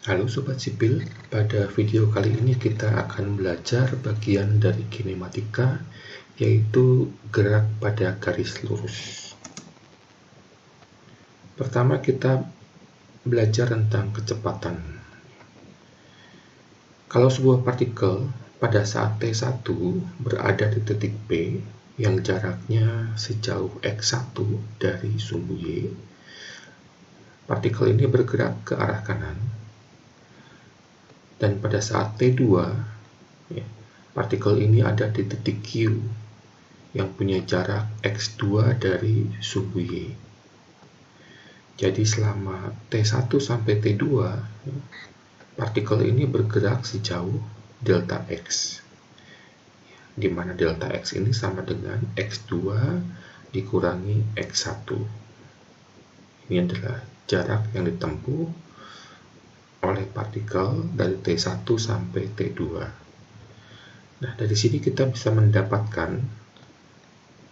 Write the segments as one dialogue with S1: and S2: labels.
S1: Halo Sobat Sipil, pada video kali ini kita akan belajar bagian dari kinematika, yaitu gerak pada garis lurus. Pertama kita belajar tentang kecepatan. Kalau sebuah partikel pada saat T1 berada di titik P yang jaraknya sejauh x1 dari sumbu Y, partikel ini bergerak ke arah kanan. Dan pada saat T2, partikel ini ada di titik Q yang punya jarak x2 dari sumbu Y. Jadi selama T1 sampai T2, partikel ini bergerak sejauh delta x, di mana delta x ini sama dengan x2 dikurangi x1. Ini adalah jarak yang ditempuh oleh partikel dari T1 sampai T2. Nah, dari sini kita bisa mendapatkan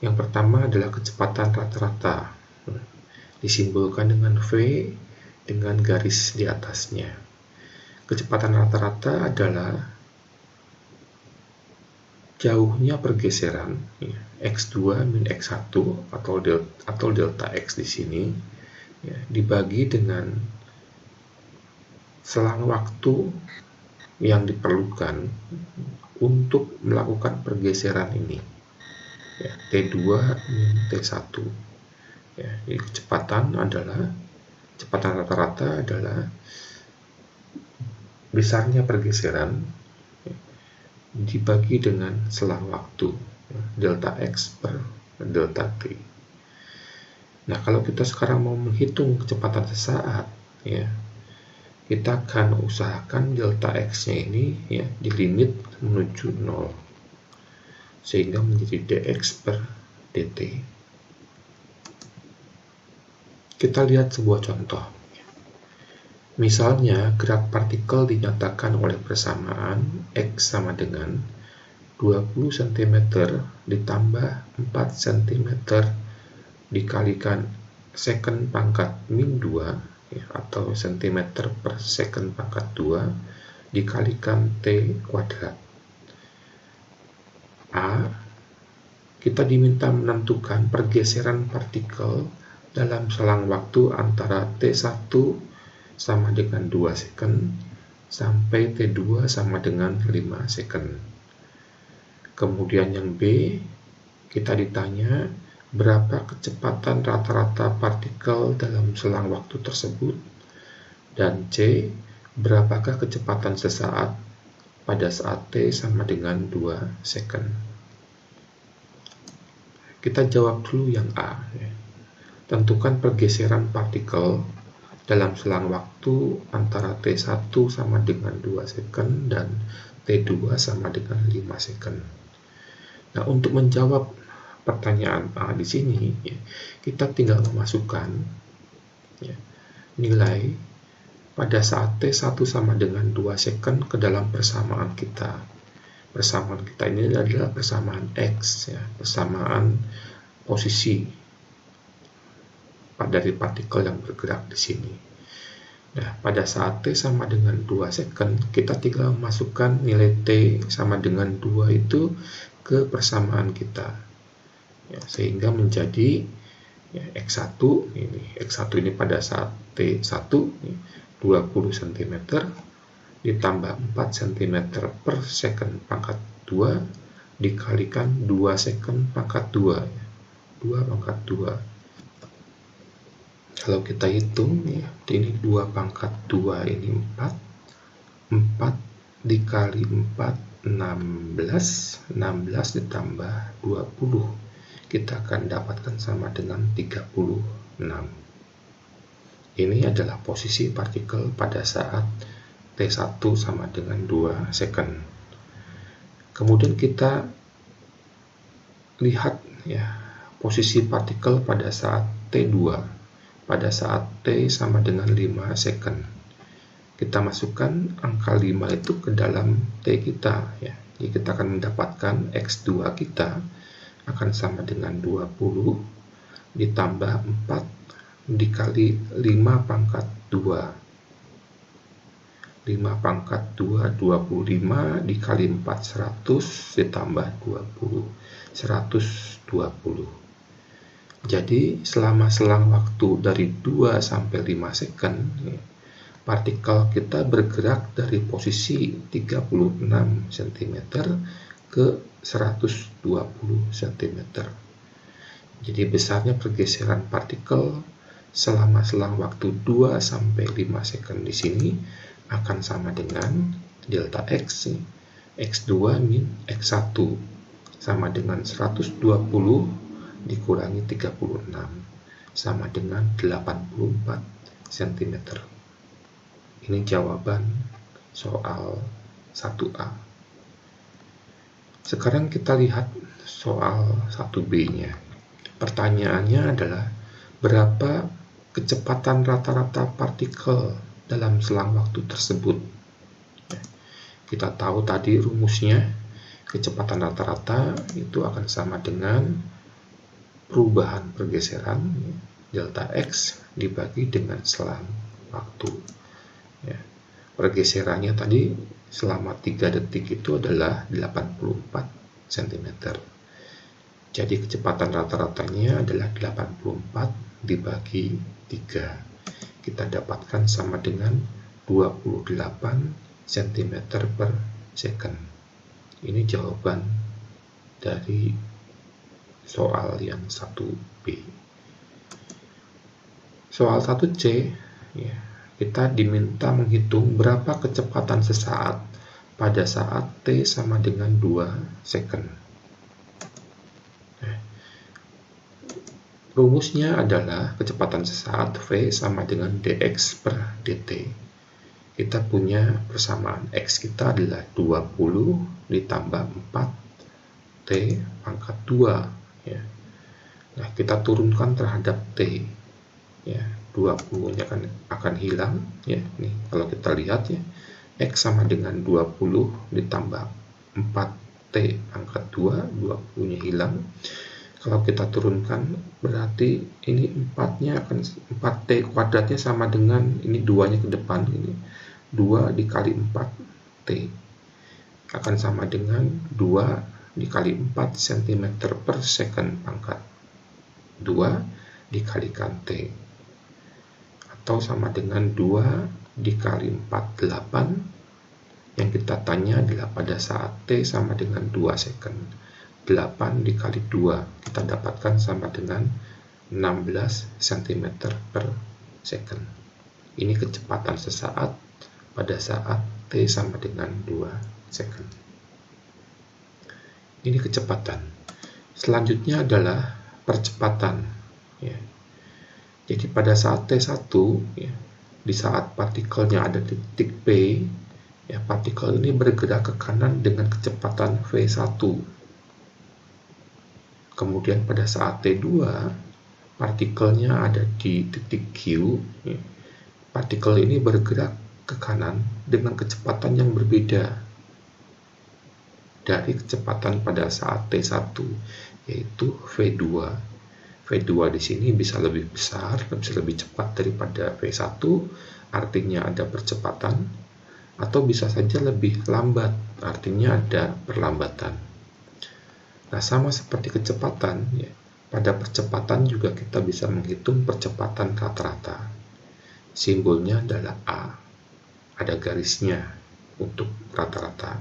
S1: yang pertama adalah kecepatan rata-rata, disimbolkan dengan V dengan garis di atasnya. Kecepatan rata-rata adalah jauhnya pergeseran x2 min x1 atau delta x di sini dibagi dengan selang waktu yang diperlukan untuk melakukan pergeseran ini, T2 min T1. Jadi kecepatan rata-rata adalah besarnya pergeseran dibagi dengan selang waktu delta x per delta t. Nah, kalau kita sekarang mau menghitung kecepatan sesaat, kita akan usahakan delta x-nya ini di limit menuju 0, sehingga menjadi dx per dt. Kita lihat sebuah contoh. Misalnya, gerak partikel dinyatakan oleh persamaan x sama dengan 20 cm ditambah 4 cm dikalikan secant pangkat min 2 atau cm per secant pangkat 2 dikalikan t kuadrat. A, kita diminta menentukan pergeseran partikel dalam selang waktu antara T1 sama dengan 2 second sampai T2 sama dengan 5 second. Kemudian yang B, kita ditanya berapa kecepatan rata-rata partikel dalam selang waktu tersebut, dan C, berapakah kecepatan sesaat pada saat T sama dengan 2 second. Kita jawab dulu yang A. Tentukan pergeseran partikel dalam selang waktu antara T1 sama dengan 2 second dan T2 sama dengan 5 second. Nah, untuk menjawab pertanyaan A di sini, kita tinggal memasukkan nilai pada saat T1 sama dengan 2 second ke dalam persamaan kita. Persamaan kita ini adalah persamaan X, persamaan posisi dari partikel yang bergerak di sini. Nah, pada saat T sama dengan 2 second, kita tinggal memasukkan nilai T sama dengan 2 itu ke persamaan kita, sehingga menjadi X1 ini pada saat T1 20 cm ditambah 4 cm per second pangkat 2 dikalikan 2 second pangkat 2 pangkat 2. Kalau kita hitung ini 2 pangkat 2 ini 4 dikali 4 16 ditambah 20, kita akan dapatkan sama dengan 36. Ini adalah posisi partikel pada saat T1 sama dengan 2 second. Kemudian kita lihat posisi partikel pada saat T2 pada saat T sama dengan 5 second. Kita masukkan angka 5 itu ke dalam T kita, Jadi kita akan mendapatkan X2 kita akan sama dengan 20 ditambah 4 dikali 5 pangkat 2 5 pangkat 2, 25 dikali 4, 100 ditambah 20, 120. Jadi selama selang waktu dari 2 sampai 5 second, partikel kita bergerak dari posisi 36 cm ke 120 cm. Jadi besarnya pergeseran partikel selama selang waktu 2 sampai 5 second di sini akan sama dengan delta X, X2 min X1 sama dengan 120 dikurangi 36 sama dengan 84 cm. Ini jawaban soal 1A. Sekarang kita lihat soal 1B-nya. Pertanyaannya adalah berapa kecepatan rata-rata partikel dalam selang waktu tersebut. Kita tahu tadi rumusnya, kecepatan rata-rata itu akan sama dengan perubahan pergeseran delta X dibagi dengan selang waktu. Pergeserannya tadi selama 3 detik itu adalah 84 cm. Jadi kecepatan rata-ratanya adalah 84 dibagi 3. Kita dapatkan sama dengan 28 cm per second. Ini jawaban dari soal yang 1B. Soal 1C, kita diminta menghitung berapa kecepatan sesaat pada saat T sama dengan 2 second. Rumusnya adalah kecepatan sesaat V sama dengan dx per dt. Kita punya persamaan X kita adalah 20 ditambah 4 T pangkat 2. Nah, kita turunkan terhadap T. 20-nya akan hilang. Nih, kalau kita lihat X sama dengan 20 ditambah 4T pangkat 2, 20-nya hilang. Kalau kita turunkan berarti ini 4-nya akan 4T kuadratnya sama dengan ini 2-nya ke depan, ini 2 dikali 4T akan sama dengan 2 dikali 4 cm per second pangkat 2 dikalikan T, atau sama dengan 2 dikali 48. Yang kita tanya adalah pada saat T sama dengan 2 second. 8 dikali 2 kita dapatkan sama dengan 16 cm per second. Ini kecepatan sesaat pada saat T sama dengan 2 second. Ini kecepatan. Selanjutnya adalah percepatan. Jadi pada saat T1, di saat partikelnya ada di titik P, partikel ini bergerak ke kanan dengan kecepatan V1. Kemudian pada saat T2, partikelnya ada di titik Q, partikel ini bergerak ke kanan dengan kecepatan yang berbeda dari kecepatan pada saat T1, yaitu V2. V2 di sini bisa lebih besar, bisa lebih cepat daripada V1, artinya ada percepatan, atau bisa saja lebih lambat, artinya ada perlambatan. Nah, sama seperti kecepatan, pada percepatan juga kita bisa menghitung percepatan rata-rata. Simbolnya adalah A, ada garisnya untuk rata-rata.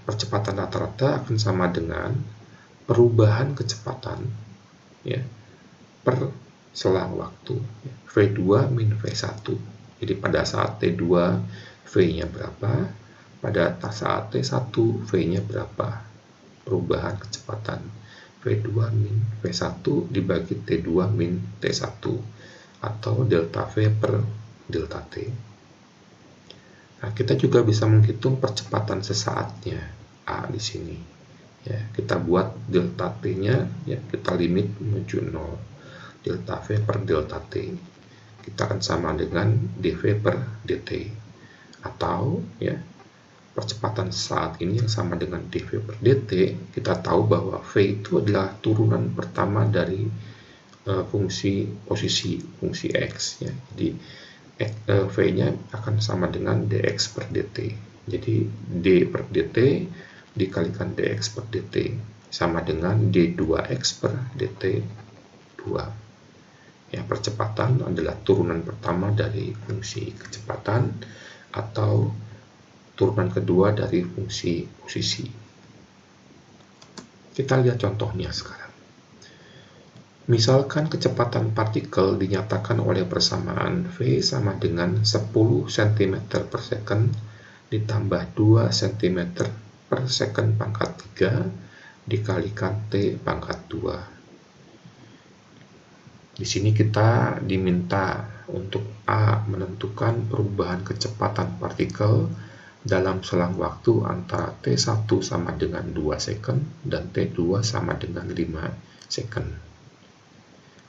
S1: Percepatan rata-rata akan sama dengan perubahan kecepatan per selang waktu, V2 min V1. Jadi pada saat T2 V-nya berapa, pada saat T1 V-nya berapa. Perubahan kecepatan V2 min V1 dibagi T2 min T1, atau delta V per delta T. Nah, kita juga bisa menghitung percepatan sesaatnya A di sini. Kita buat delta T-nya, kita limit menuju 0. Delta V per delta T. Kita akan sama dengan dV per dt. Atau percepatan saat ini yang sama dengan dV per dt, kita tahu bahwa V itu adalah turunan pertama dari fungsi X. Jadi V-nya akan sama dengan dx per dt. Jadi d per dt dikalikan dx per dt sama dengan d2x per dt 2. Ya, percepatan adalah turunan pertama dari fungsi kecepatan atau turunan kedua dari fungsi posisi. Kita lihat contohnya sekarang. Misalkan kecepatan partikel dinyatakan oleh persamaan V sama dengan 10 cm per second ditambah 2 cm per second pangkat 3 dikalikan T pangkat 2. Di sini kita diminta untuk A menentukan perubahan kecepatan partikel dalam selang waktu antara T1 sama dengan 2 second dan T2 sama dengan 5 second.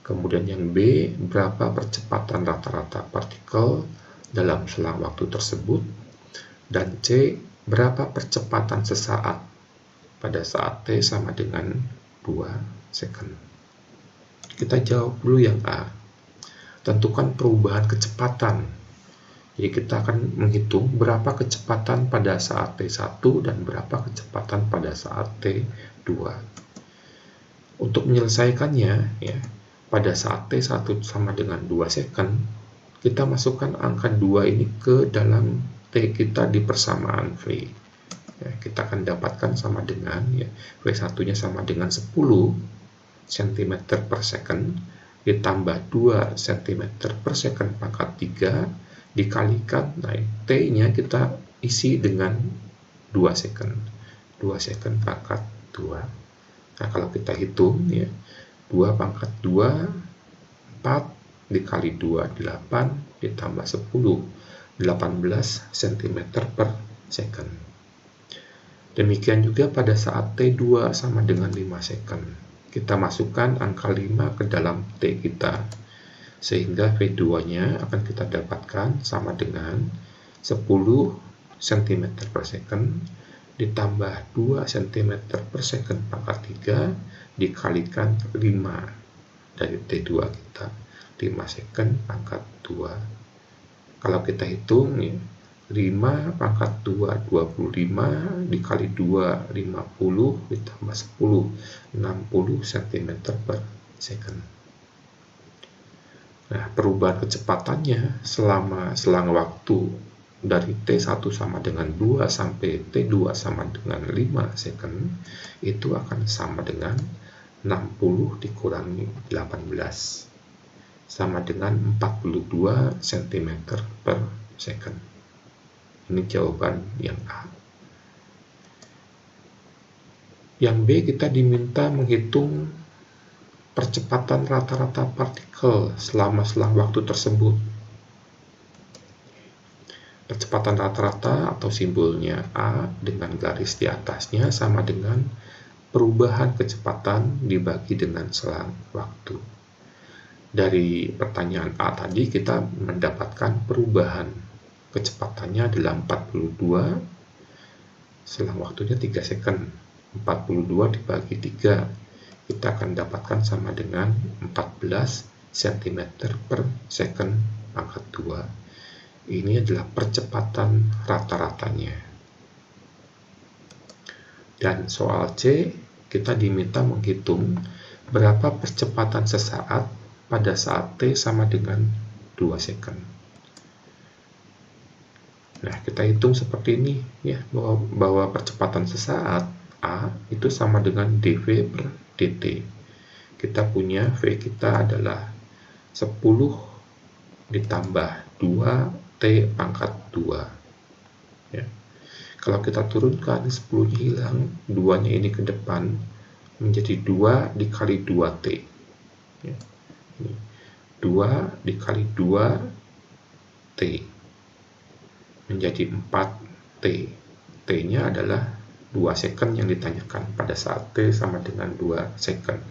S1: Kemudian yang B, berapa percepatan rata-rata partikel dalam selang waktu tersebut. Dan C, berapa percepatan sesaat pada saat T sama dengan 2 second. Kita jawab dulu yang A. Tentukan perubahan kecepatan. Jadi kita akan menghitung berapa kecepatan pada saat T1 dan berapa kecepatan pada saat T2. Untuk menyelesaikannya, ya, pada saat T1 sama dengan 2 second, kita masukkan angka 2 ini ke dalam T kita di persamaan V. Ya, kita akan dapatkan sama dengan, ya, V1-nya sama dengan 10 cm per second ditambah 2 cm per second pangkat 3 dikalikan, nah T-nya kita isi dengan 2 second. 2 second pangkat 2. Nah, kalau kita hitung, ya, 2 pangkat 2, 4 dikali 2, 8 ditambah 10, 18 cm per second. Demikian juga pada saat T2 sama dengan 5 second. Kita masukkan angka 5 ke dalam T kita, sehingga V2-nya akan kita dapatkan sama dengan 10 cm per second ditambah 2 cm per second pangkat 3 dikalikan 5 dari T2 kita, 5 second pangkat 2. Kalau kita hitung, ya, 5 pangkat 2, 25 dikali 2, 50 ditambah 10, 60 cm per second. Nah, perubahan kecepatannya selama selang waktu dari T1 sama dengan 2 sampai T2 sama dengan 5 second itu akan sama dengan 60 dikurangi 18 sama dengan 42 cm per second. Ini jawaban yang A. Yang B, kita diminta menghitung percepatan rata-rata partikel selama selang waktu tersebut. Percepatan rata-rata atau simbolnya A dengan garis di atasnya sama dengan perubahan kecepatan dibagi dengan selang waktu. Dari pertanyaan A tadi kita mendapatkan perubahan kecepatannya adalah 42, selang waktunya 3 second. 42 dibagi 3, kita akan dapatkan sama dengan 14 cm per second pangkat 2. Ini adalah percepatan rata-ratanya. Dan soal C, kita diminta menghitung berapa percepatan sesaat pada saat T sama dengan 2 second. Nah, kita hitung seperti ini, ya, bahwa percepatan sesaat A itu sama dengan dV per dt. Kita punya V kita adalah 10 ditambah 2 T pangkat 2. Ya. Kalau kita turunkan 10-nya hilang, 2-nya ini ke depan menjadi 2 dikali 2T. Ya. 2 dikali 2T menjadi 4T. T-nya adalah 2 second yang ditanyakan pada saat T sama dengan 2 second.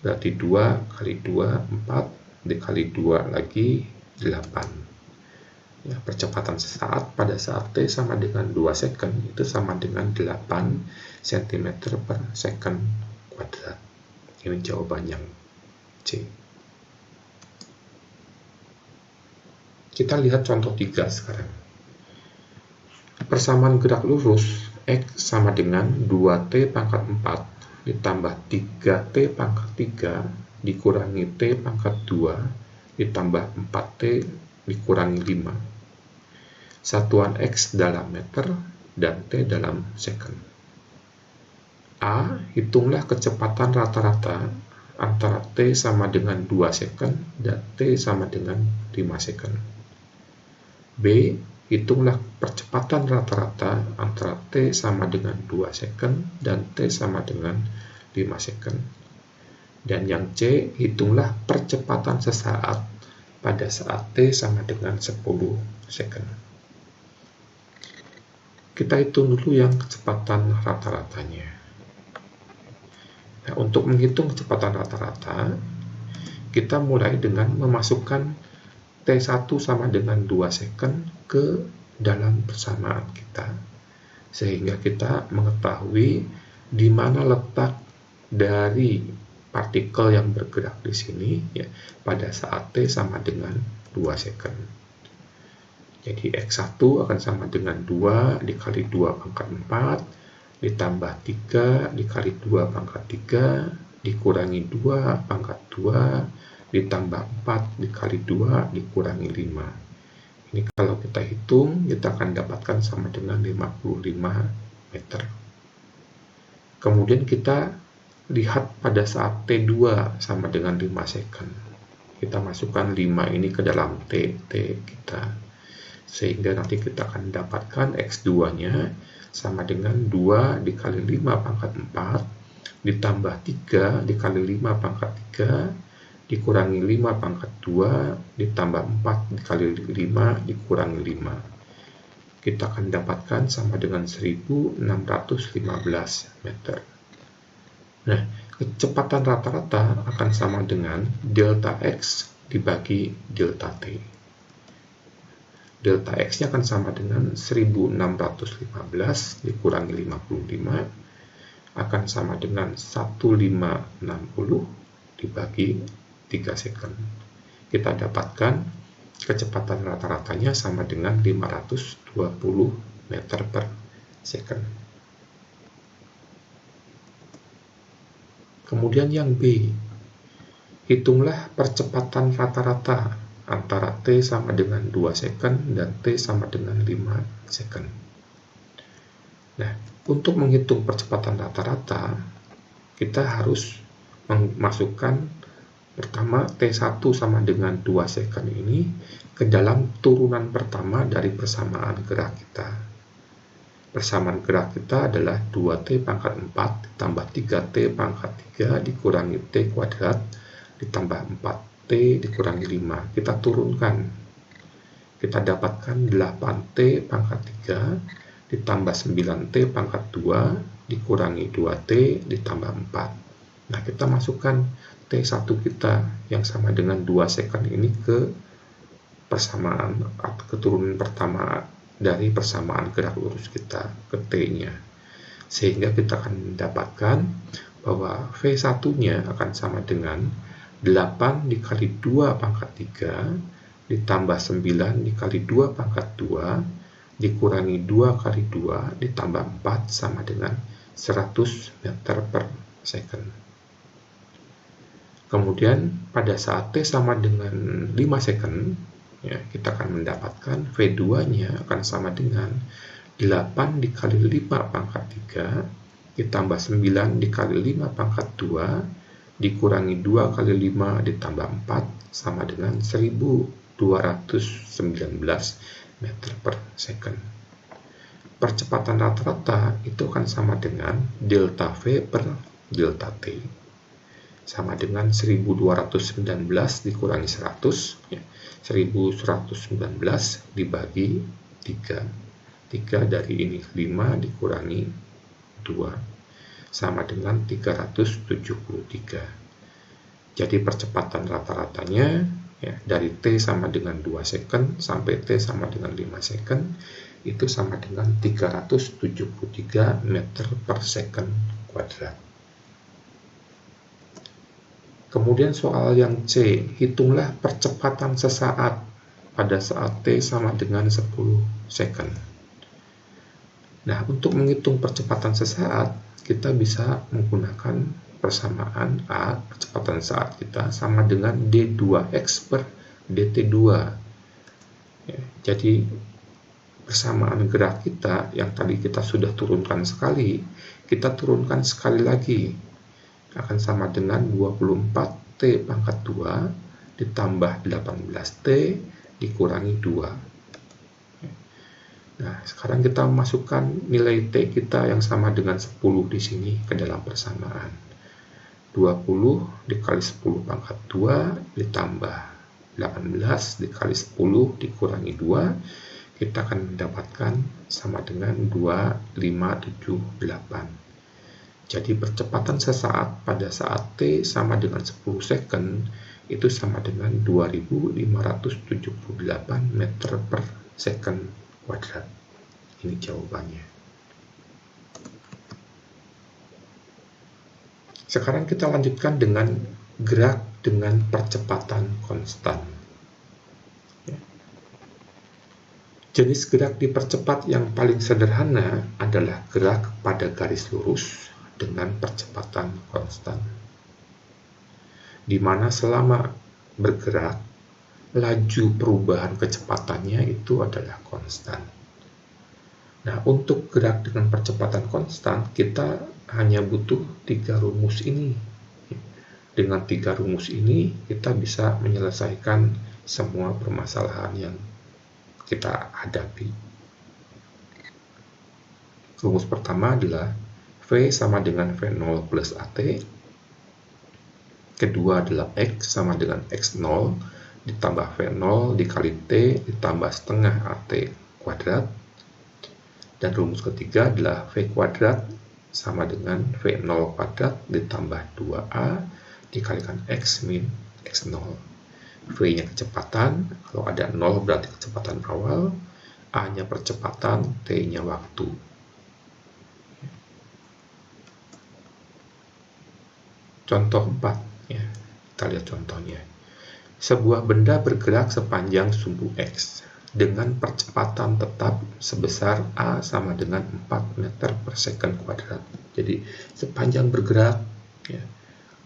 S1: Berarti 2 kali 2, 4 dikali 2 lagi 8. Ya, percepatan sesaat pada saat T sama dengan 2 second itu sama dengan 8 cm per second kuadrat. Ini jawaban yang C. Kita lihat contoh 3 sekarang. Persamaan gerak lurus X sama dengan 2T pangkat 4 ditambah 3T pangkat 3 dikurangi T pangkat 2 ditambah 4T dikurangi 5. Satuan X dalam meter dan T dalam second. A. Hitunglah kecepatan rata-rata antara T sama dengan 2 second dan T sama dengan 5 second. B. Hitunglah percepatan rata-rata antara T sama dengan 2 second dan T sama dengan 5 second. Dan yang C, hitunglah percepatan sesaat pada saat T sama dengan 10 second. Kita hitung dulu yang kecepatan rata-ratanya. Nah, untuk menghitung kecepatan rata-rata, kita mulai dengan memasukkan T1 sama dengan 2 second ke dalam persamaan kita. Sehingga kita mengetahui di mana letak dari partikel yang bergerak di sini ya, pada saat T sama dengan 2 second. Jadi X1 akan sama dengan 2 dikali 2 pangkat 4 ditambah 3 dikali 2 pangkat 3 dikurangi 2 pangkat 2 ditambah 4 dikali 2 dikurangi 5. Ini kalau kita hitung, kita akan dapatkan sama dengan 55 meter. Kemudian kita lihat pada saat T2 sama dengan 5 second. Kita masukkan 5 ini ke dalam T kita. Sehingga nanti kita akan dapatkan X2-nya sama dengan 2 dikali 5 pangkat 4 ditambah 3 dikali 5 pangkat 3 dikurangi 5 pangkat 2 ditambah 4 dikali 5 dikurangi 5. Kita akan dapatkan sama dengan 1615 meter. Nah, kecepatan rata-rata akan sama dengan delta X dibagi delta T. Delta X-nya akan sama dengan 1615 dikurangi 55 akan sama dengan 1560 dibagi 3 second. Kita dapatkan kecepatan rata-ratanya sama dengan 520 meter per second. Kemudian yang B, hitunglah percepatan rata-rata antara T sama dengan 2 second dan T sama dengan 5 second. Nah, untuk menghitung percepatan rata-rata, kita harus memasukkan pertama, T1 sama dengan 2 second ini ke dalam turunan pertama dari persamaan gerak kita. Persamaan gerak kita adalah 2T pangkat 4 ditambah 3T pangkat 3 dikurangi T kuadrat ditambah 4T dikurangi 5. Kita turunkan. Kita dapatkan 8T pangkat 3 ditambah 9T pangkat 2 dikurangi 2T ditambah 4. Nah, kita masukkan T1 kita yang sama dengan 2 second ini ke persamaan atau keturunan pertama dari persamaan gerak lurus kita ke T-nya. Sehingga kita akan mendapatkan bahwa V1-nya akan sama dengan 8 dikali 2 pangkat 3 ditambah 9 dikali 2 pangkat 2 dikurangi 2 kali 2 ditambah 4 sama dengan 100 meter per second. Kemudian pada saat T sama dengan 5 second, ya, kita akan mendapatkan V2-nya akan sama dengan 8 dikali 5 pangkat 3 ditambah 9 dikali 5 pangkat 2 dikurangi 2 kali 5 ditambah 4 sama dengan 1219 meter per second. Percepatan rata-rata itu akan sama dengan delta V per delta T. Sama dengan 1219 dikurangi 100, ya, 1119 dibagi 3. 3 dari ini 5 dikurangi 2, sama dengan 373. Jadi percepatan rata-ratanya ya, dari T sama dengan 2 second sampai T sama dengan 5 second, itu sama dengan 373 meter per second kuadrat. Kemudian soal yang C, hitunglah percepatan sesaat pada saat T sama dengan 10 second. Nah, untuk menghitung percepatan sesaat, kita bisa menggunakan persamaan A, percepatan saat kita, sama dengan D2X per DT2. Ya, jadi, persamaan gerak kita yang tadi kita sudah turunkan sekali, kita turunkan sekali lagi. Akan sama dengan 24T pangkat 2 ditambah 18T dikurangi 2. Nah, sekarang kita masukkan nilai T kita yang sama dengan 10 di sini ke dalam persamaan. 20 dikali 10 pangkat 2 ditambah 18 dikali 10 dikurangi 2, kita akan mendapatkan sama dengan 2578. Jadi percepatan sesaat pada saat T sama dengan 10 second itu sama dengan 2578 meter per second kuadrat. Ini jawabannya. Sekarang kita lanjutkan dengan gerak dengan percepatan konstan. Jenis gerak dipercepat yang paling sederhana adalah gerak pada garis lurus dengan percepatan konstan, di mana selama bergerak laju perubahan kecepatannya itu adalah konstan. Nah, untuk gerak dengan percepatan konstan, kita hanya butuh 3 rumus ini. Dengan 3 rumus ini, kita bisa menyelesaikan semua permasalahan yang kita hadapi. Rumus pertama adalah V sama dengan V0 plus AT. Kedua adalah X sama dengan X0 ditambah V0 dikali T ditambah setengah AT kuadrat. Dan rumus ketiga adalah V kuadrat sama dengan V0 kuadrat ditambah 2A dikalikan X min X0. V-nya kecepatan, kalau ada 0 berarti kecepatan awal, A-nya percepatan, T-nya waktu. Contoh 4, ya. Kita lihat contohnya. Sebuah benda bergerak sepanjang sumbu X dengan percepatan tetap sebesar A sama dengan 4 meter per second kuadrat. Jadi sepanjang bergerak, ya,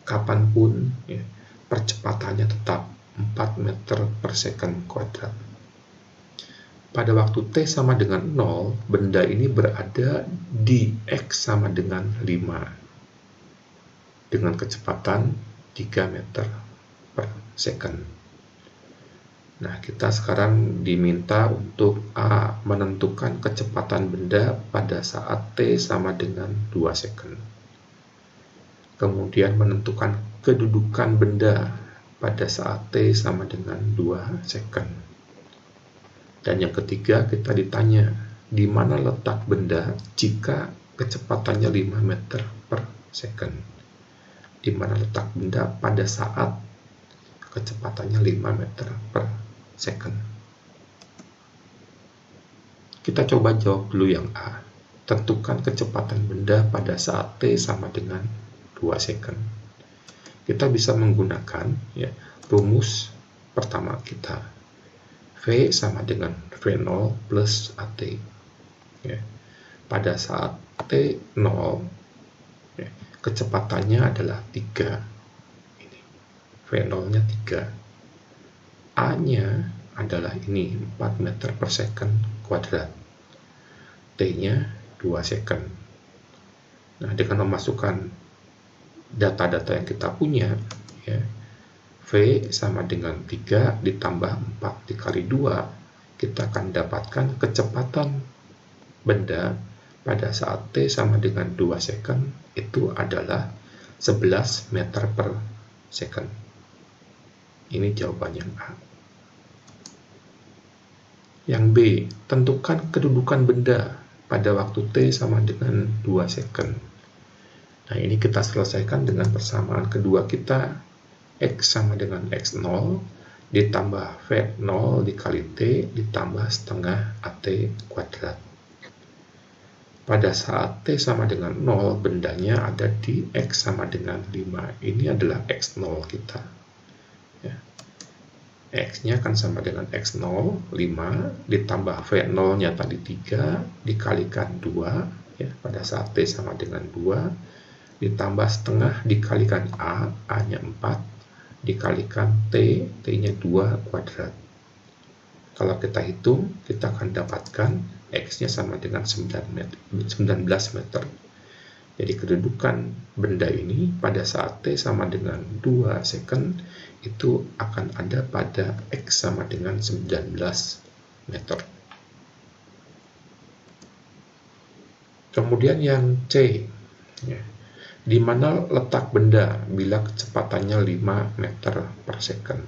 S1: kapanpun, ya, percepatannya tetap 4 meter per second kuadrat. Pada waktu T sama dengan 0, benda ini berada di X sama dengan 5 dengan kecepatan 3 meter per second. Nah, kita sekarang diminta untuk A, menentukan kecepatan benda pada saat T sama dengan 2 second. Kemudian menentukan kedudukan benda pada saat T sama dengan 2 second. Dan yang ketiga, kita ditanya, di mana letak benda jika kecepatannya 5 meter per second? Di mana letak benda pada saat kecepatannya 5 meter per second. Kita coba jawab dulu yang A. Tentukan kecepatan benda pada saat T sama dengan 2 second. Kita bisa menggunakan, ya, rumus pertama kita. V sama dengan V0 plus AT. Ya. Pada saat T0, ya, kecepatannya adalah 3. Ini. V0-nya 3. A-nya adalah ini 4 meter per second kuadrat. T-nya 2 second. Nah, dengan memasukkan data-data yang kita punya, ya, V sama dengan 3 ditambah 4 dikali 2, kita akan dapatkan kecepatan benda pada saat T sama dengan 2 second itu adalah 11 meter per second. Ini jawabannya A. Yang B, tentukan kedudukan benda pada waktu T sama dengan 2 second. Nah, ini kita selesaikan dengan persamaan kedua kita. X sama dengan X0 ditambah V0 dikali T ditambah setengah AT kuadrat. Pada saat T sama dengan 0, bendanya ada di X sama dengan 5. Ini adalah X0 kita. Ya. X-nya akan sama dengan X0, 5, ditambah V0-nya tadi 3, dikalikan 2, ya, pada saat T sama dengan 2, ditambah setengah dikalikan A, A-nya 4, dikalikan T, T-nya 2 kuadrat. Kalau kita hitung, kita akan dapatkan X-nya sama dengan 19 meter. Jadi kedudukan benda ini pada saat T sama dengan 2 second itu akan ada pada X sama dengan 19 meter. Kemudian yang C, ya, di mana letak benda bila kecepatannya 5 meter per second?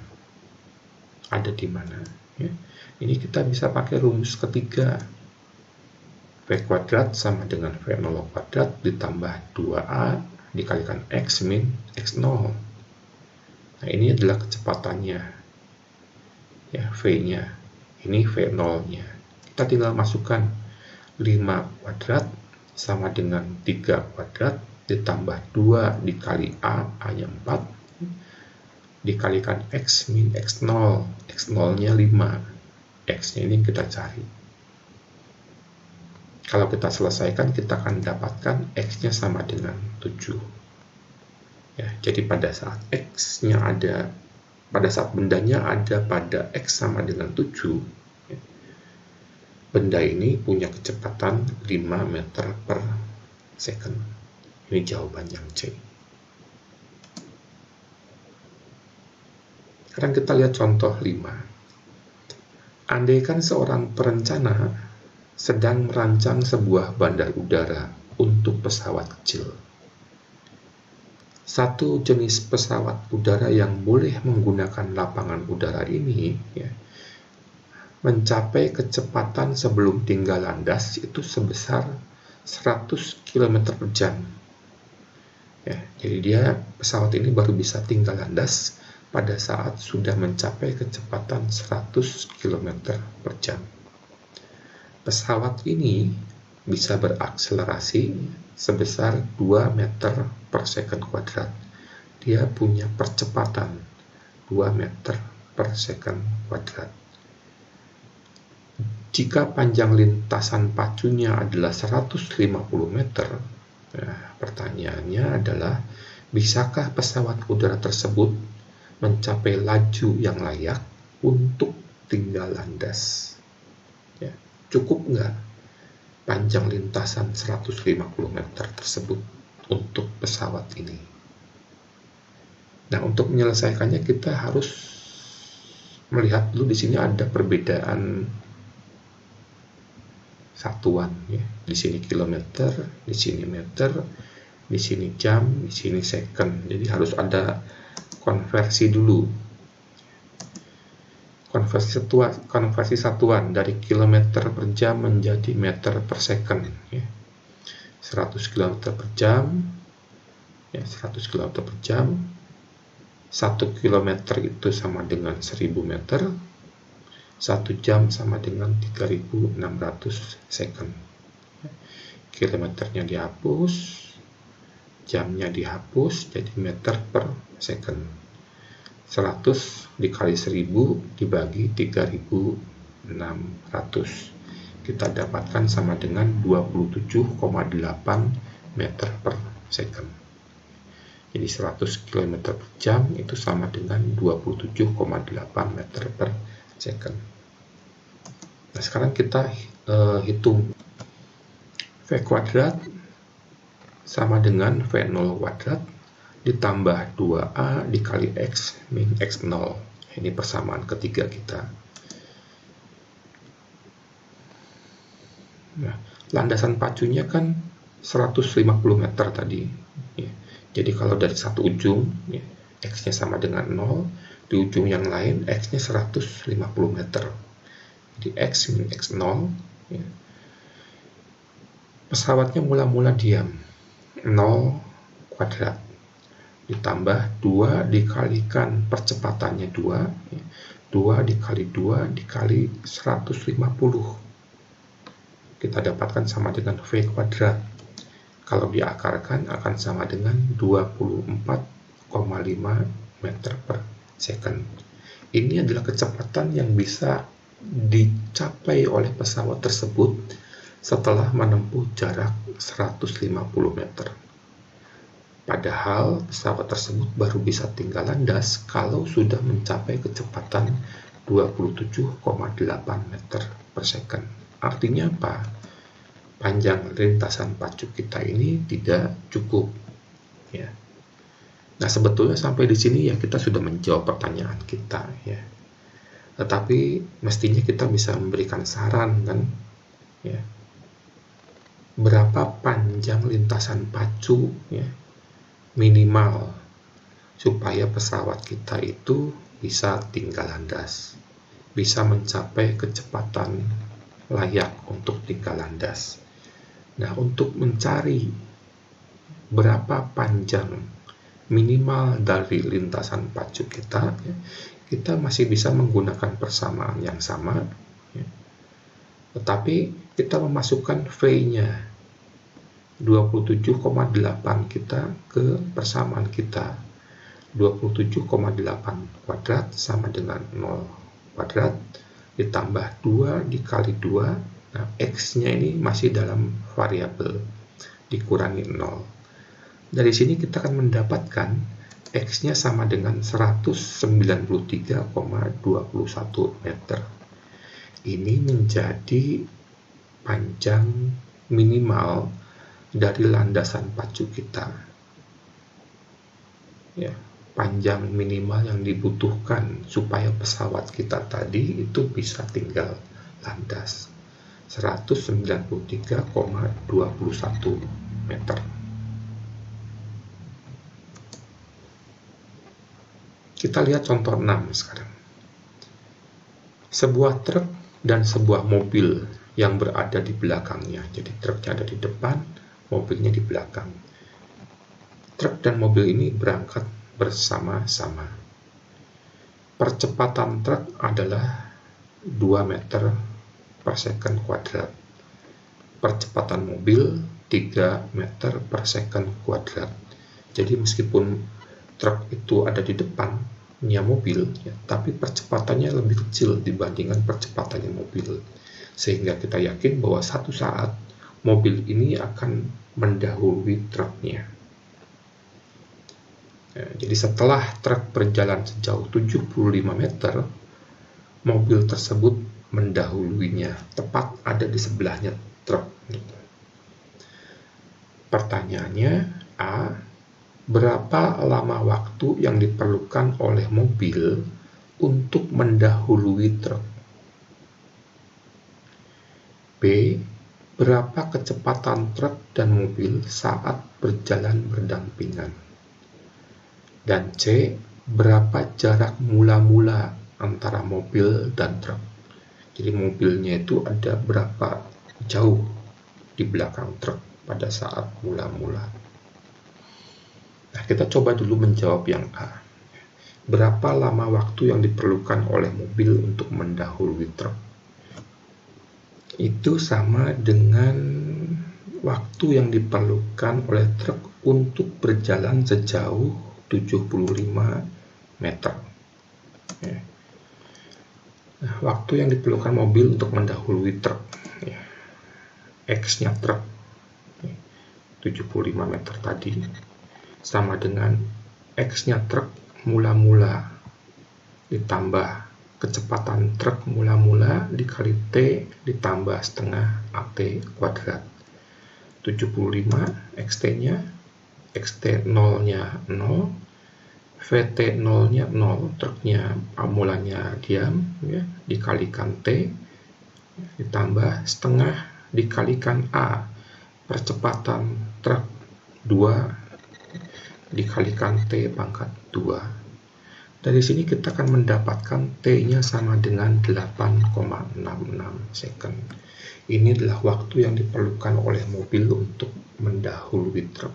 S1: Ada di mana? Ya. Ini kita bisa pakai rumus ketiga. V kuadrat sama dengan V0 kuadrat ditambah 2A dikalikan X min X0. Nah, ini adalah kecepatannya, ya, V-nya. Ini V0-nya. Kita tinggal masukkan 5 kuadrat sama dengan 3 kuadrat ditambah 2 dikali A, A-nya 4, dikalikan X min X0. X0-nya 5. X-nya ini kita cari. Kalau kita selesaikan, kita akan dapatkan X-nya sama dengan 7. Ya, jadi pada saat X-nya ada, pada saat bendanya ada pada X sama dengan 7, ya, benda ini punya kecepatan 5 meter per second. Ini jawaban yang C. Sekarang kita lihat contoh 5. Andaikan seorang perencana sedang merancang sebuah bandar udara untuk pesawat kecil. Satu jenis pesawat udara yang boleh menggunakan lapangan udara ini, ya, mencapai kecepatan sebelum tinggal landas itu sebesar 100 km per jam. Ya, jadi dia pesawat ini baru bisa tinggal landas pada saat sudah mencapai kecepatan 100 km per jam. Pesawat ini bisa berakselerasi sebesar 2 meter per second kuadrat. Dia punya percepatan 2 meter per second kuadrat. Jika panjang lintasan pacunya adalah 150 meter, nah, pertanyaannya adalah, bisakah pesawat udara tersebut mencapai laju yang layak untuk tinggal landas? Ya. Cukup nggak panjang lintasan 150 meter tersebut untuk pesawat ini? Nah, untuk menyelesaikannya kita harus melihat dulu di sini ada perbedaan satuan, ya. Di sini kilometer, di sini meter, di sini jam, di sini second. Jadi harus ada konversi dulu. Konversi satuan dari kilometer per jam menjadi meter per second, ya. 100 km per jam, ya, 100 km per jam, 1 km itu sama dengan 1000 meter, 1 jam sama dengan 3600 second. Kilometernya dihapus, jamnya dihapus, jadi meter per second. 100 dikali 1000 dibagi 3600, kita dapatkan sama dengan 27,8 meter per second. Jadi 100 km per jam itu sama dengan 27,8 meter per second. Nah, sekarang kita hitung V kuadrat sama dengan V0 kuadrat ditambah 2A dikali X min X0. Ini persamaan ketiga kita. Nah, landasan pacunya kan 150 meter tadi, ya. Jadi kalau dari satu ujung, ya, X-nya sama dengan 0, di ujung yang lain X-nya 150 meter. Jadi X min X0, ya. Pesawatnya mula-mula diam, 0 kuadrat. Ditambah 2 dikalikan percepatannya 2, ya. 2 dikali 2 dikali 150. Kita dapatkan sama dengan V kuadrat. Kalau diakarkan akan sama dengan 24,5 meter per second. Ini adalah kecepatan yang bisa dicapai oleh pesawat tersebut setelah menempuh jarak 150 meter. Padahal pesawat tersebut baru bisa tinggal landas kalau sudah mencapai kecepatan 27,8 meter per second. Artinya apa? Panjang lintasan pacu kita ini tidak cukup. Ya. Nah, sebetulnya sampai di sini ya kita sudah menjawab pertanyaan kita ya. Tetapi mestinya kita bisa memberikan saran kan ya. Berapa panjang lintasan pacu ya minimal supaya pesawat kita itu bisa tinggal landas, bisa mencapai kecepatan layak untuk tinggal landas. Nah, untuk mencari berapa panjang minimal dari lintasan pacu kita, ya, kita masih bisa menggunakan persamaan yang sama, ya. Tetapi kita memasukkan V-nya 27,8 kita ke persamaan kita. 27,8 kuadrat sama dengan 0 kuadrat ditambah 2 dikali 2. Nah, X-nya ini masih dalam variabel dikurangi 0. Dari sini kita akan mendapatkan X-nya sama dengan 193,21 meter. Ini menjadi panjang minimal dari landasan pacu kita. Ya, panjang minimal yang dibutuhkan supaya pesawat kita tadi itu bisa tinggal landas. 193,21 meter. Kita lihat contoh 6 sekarang. Sebuah truk dan sebuah mobil yang berada di belakangnya. Jadi truknya ada di depan, mobilnya di belakang. Truk dan mobil ini berangkat bersama-sama. Percepatan truk adalah 2 meter per second kuadrat. Percepatan mobil 3 meter per second kuadrat. Jadi meskipun truk itu ada di depannya mobil, ya, tapi percepatannya lebih kecil dibandingkan percepatannya mobil. Sehingga kita yakin bahwa satu saat mobil ini akan mendahului truknya. Ya, jadi setelah truk berjalan sejauh 75 meter, mobil tersebut mendahuluinya, tepat ada di sebelahnya truk. Pertanyaannya, A, berapa lama waktu yang diperlukan oleh mobil untuk mendahului truk? B, berapa kecepatan truk dan mobil saat berjalan berdampingan? Dan C, berapa jarak mula-mula antara mobil dan truk? Jadi mobilnya itu ada berapa jauh di belakang truk pada saat mula-mula. Nah, kita coba dulu menjawab yang A. Berapa lama waktu yang diperlukan oleh mobil untuk mendahului truk? Itu sama dengan waktu yang diperlukan oleh truk untuk berjalan sejauh 75 meter. Ya. Nah, waktu yang diperlukan mobil untuk mendahului truk, ya. X-nya truk, ya. 75 meter tadi, sama dengan X-nya truk mula-mula ditambah kecepatan truk mula-mula dikali T ditambah setengah AT kuadrat. 75 XT-nya, XT 0-nya 0, VT 0-nya 0, truknya mulanya diam, ya, dikalikan T, ditambah setengah dikalikan A, percepatan truk 2, dikalikan T pangkat 2. Dari sini kita akan mendapatkan T-nya sama dengan 8,66 second. Ini adalah waktu yang diperlukan oleh mobil untuk mendahului truk,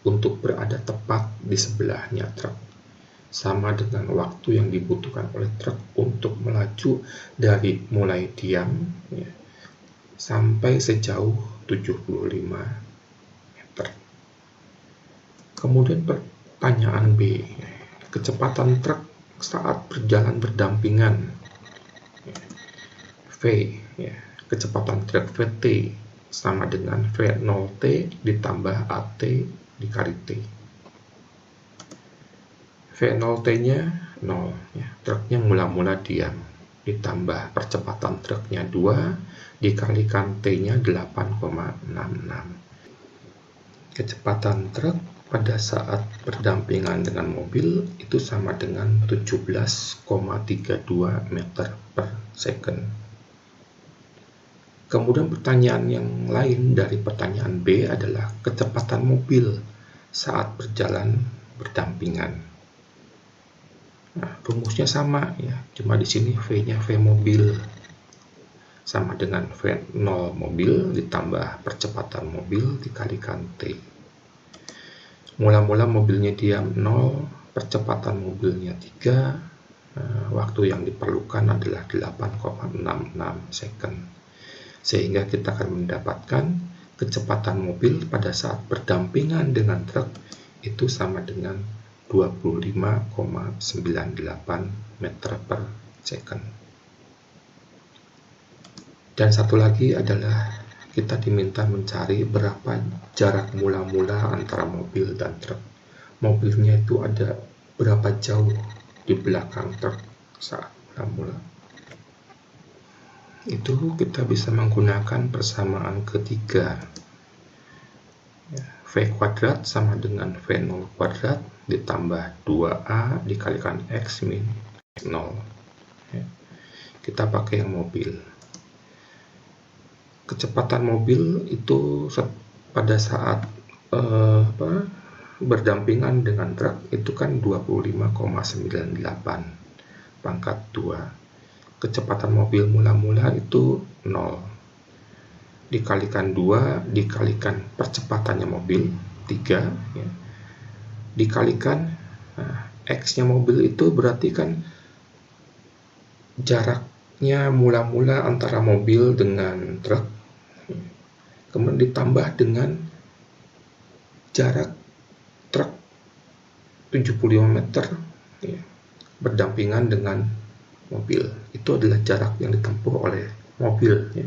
S1: untuk berada tepat di sebelahnya truk. Sama dengan waktu yang dibutuhkan oleh truk untuk melaju dari mulai diam, ya, sampai sejauh 75 meter. Kemudian pertanyaan B, kecepatan truk saat berjalan berdampingan. V, ya, kecepatan truk Vt sama dengan V0T ditambah AT dikali T. V0T-nya 0, ya, truknya mula-mula diam, ditambah percepatan truknya 2 dikalikan T-nya 8,66. Kecepatan truk pada saat berdampingan dengan mobil itu sama dengan 17,32 meter per second. Kemudian pertanyaan yang lain dari pertanyaan B adalah kecepatan mobil saat berjalan berdampingan. Nah, rumusnya sama ya, cuma di sini V-nya V mobil sama dengan V0 mobil ditambah percepatan mobil dikalikan T. Mula-mula mobilnya diam 0, percepatan mobilnya 3, waktu yang diperlukan adalah 8,66 second. Sehingga kita akan mendapatkan kecepatan mobil pada saat berdampingan dengan truk itu sama dengan 25,98 meter per second. Dan satu lagi adalah kita diminta mencari berapa jarak mula-mula antara mobil dan truk. Mobilnya itu ada berapa jauh di belakang truk saat mula-mula. Itu kita bisa menggunakan persamaan ketiga. V kuadrat sama dengan V0 kuadrat ditambah 2A dikalikan X min 0. Kita pakai yang mobil. Kecepatan mobil itu pada saat berdampingan dengan truk itu kan 25,98 pangkat 2. Kecepatan mobil mula-mula itu 0 dikalikan 2 dikalikan percepatannya mobil 3 ya. Dikalikan X nya mobil itu berarti kan jaraknya mula-mula antara mobil dengan truk, kemudian ditambah dengan jarak truk 75 meter ya, berdampingan dengan mobil. Itu adalah jarak yang ditempuh oleh mobil ya.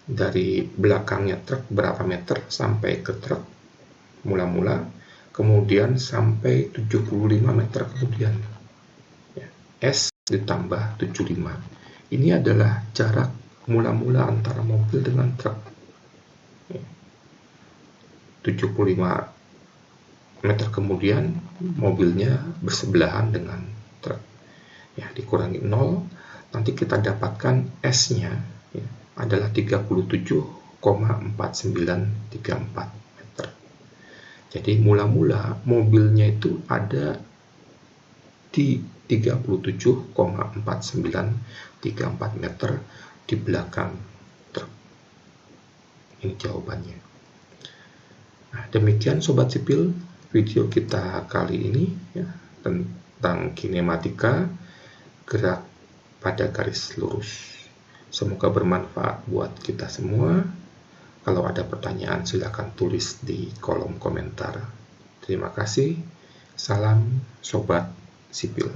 S1: Dari belakangnya truk berapa meter sampai ke truk mula-mula, kemudian sampai 75 meter kemudian ya. S ditambah 75. Ini adalah jarak mula-mula antara mobil dengan truk ya. 75 meter kemudian mobilnya bersebelahan dengan truk ya, dikurangi 0, nanti kita dapatkan S-nya ya, adalah 37,4934 meter. Jadi mula-mula mobilnya itu ada di 37,4934 meter di belakang truk. Ini jawabannya. Nah, demikian Sobat Sipil video kita kali ini ya, tentang kinematika gerak pada garis lurus. Semoga bermanfaat buat kita semua. Kalau ada pertanyaan silakan tulis di kolom komentar. Terima kasih. Salam Sobat Sipil.